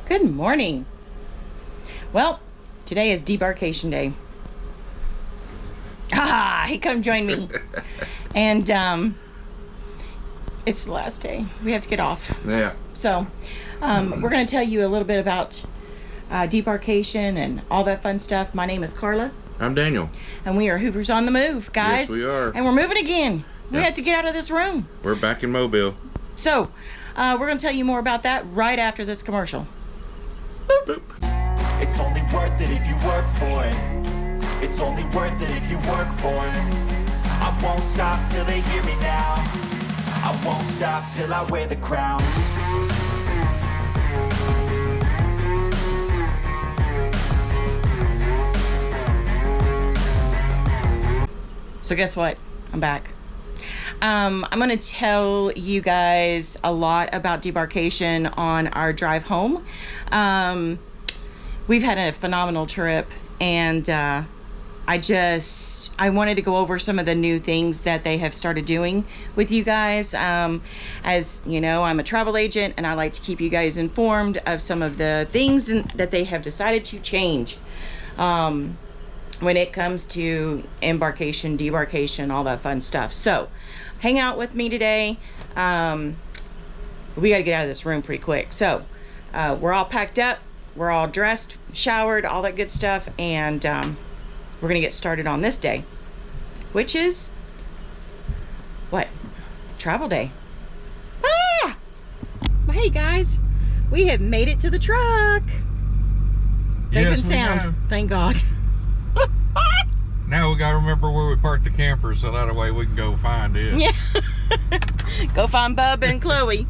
Good morning. Well, today is Debarkation Day. He come join me. And it's the last day. We have to get off. Yeah. So we're going to tell you a little bit about debarkation and all that fun stuff. My name is Carla. I'm Daniel. And we are Hoovers.on.the.Move, guys. Yes, we are. And we're moving again. We had to get out of this room. We're back in Mobile. So we're going to tell you more about that right after this commercial. Boop. Boop. It's only worth it if you work for it. It's only worth it if you work for it. I won't stop till they hear me now. I won't stop till I wear the crown. So guess what? I'm back. I'm going to tell you guys a lot about debarkation on our drive home. We've had a phenomenal trip, and I wanted to go over some of the new things that they have started doing with you guys. As you know, I'm a travel agent, and I like to keep you guys informed of some of the things that they have decided to change when it comes to embarkation, debarkation, all that fun stuff. So hang out with me today. We got to get out of this room pretty quick. So we're all packed up, we're all dressed, showered, all that good stuff, and we're gonna get started on this day, which is what? Travel day. Hey guys, we have made it to the truck. Safe and sound, thank God. Now we gotta remember where we parked the camper, so that way we can go find it. Yeah. Go find Bub and Chloe.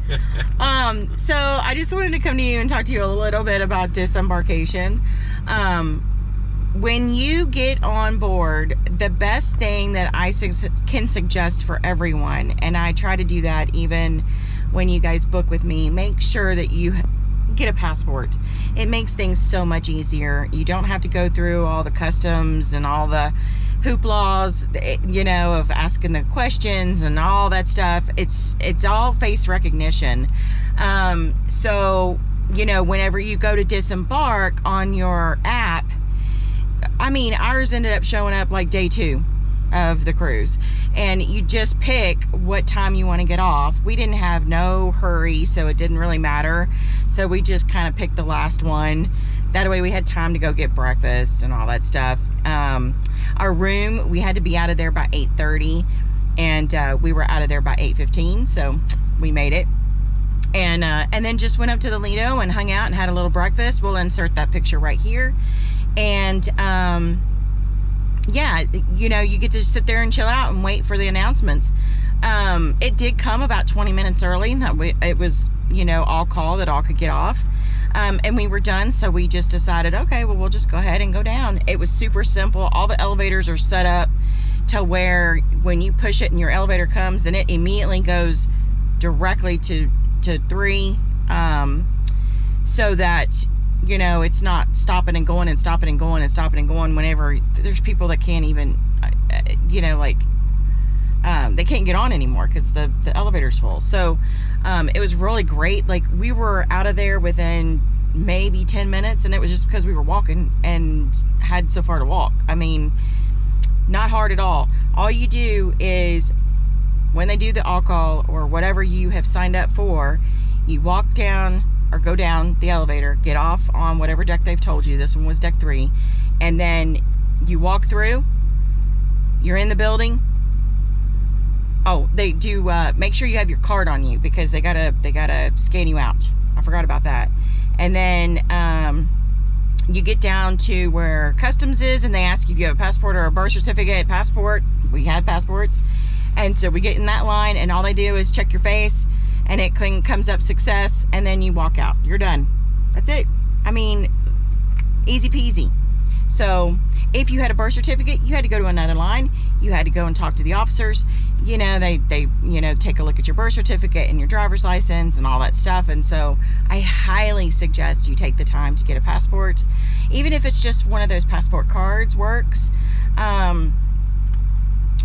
So I just wanted to come to you and talk to you a little bit about disembarkation. When you get on board, the best thing that I can suggest for everyone, and I try to do that even when you guys book with me, make sure that you get a passport. It makes things so much easier. You don't have to go through all the customs and all the hooplas, you know, of asking the questions and all that stuff. It's all face recognition. So, you know, whenever you go to disembark on your app, I mean, ours ended up showing up like day 2 of the cruise, and you just pick what time you want to get off. We didn't have no hurry, so it didn't really matter. So we just kind of picked the last one. That way we had time to go get breakfast and all that stuff. Our room, we had to be out of there by 8:30, and we were out of there by 8:15, so we made it. And then just went up to the Lido and hung out and had a little breakfast. We'll insert that picture right here. And yeah, you know, you get to sit there and chill out and wait for the announcements. It did come about 20 minutes early. It was, you know, all call that all could get off. And we were done, so we just decided, okay, well, we'll just go ahead and go down. It was super simple. All the elevators are set up to where when you push it and your elevator comes, then it immediately goes directly to 3, so that, you know, it's not stopping and going and stopping and going and stopping and going whenever there's people that can't even, you know, like, they can't get on anymore because the elevator's full. So it was really great. Like, we were out of there within maybe 10 minutes, and it was just because we were walking and had so far to walk. I mean, not hard at all. All you do is, when they do the all-call or whatever you have signed up for, you walk down or go down the elevator, get off on whatever deck they've told you. This one was deck 3. And then you walk through, you're in the building. Oh, they do make sure you have your card on you, because they gotta scan you out. I forgot about that. And then you get down to where customs is, and they ask you if you have a passport or a birth certificate. Passport, we had passports. And so we get in that line, and all they do is check your face, and it comes up success, and then you walk out. You're done. That's it. I mean, easy peasy. So if you had a birth certificate, you had to go to another line. You had to go and talk to the officers. You know, they you know, take a look at your birth certificate and your driver's license and all that stuff. And so I highly suggest you take the time to get a passport. Even if it's just one of those passport cards works.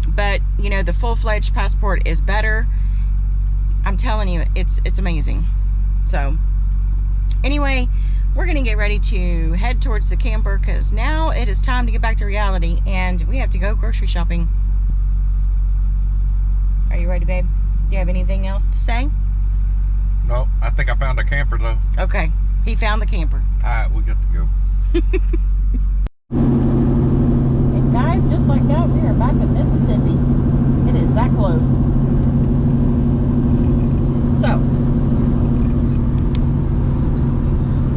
But, you know, the full-fledged passport is better. I'm telling you, it's amazing. So anyway, we're gonna get ready to head towards the camper because now it is time to get back to reality and we have to go grocery shopping. Are you ready, babe? Do you have anything else to say? No, I think I found a camper though. Okay, he found the camper. Alright, we got to go. And guys, just like that, we are back in Mississippi. It is that close. So,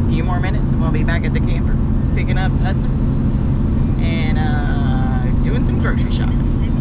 a few more minutes and we'll be back at the camper, picking up Hudson and doing some grocery shopping. Mississippi.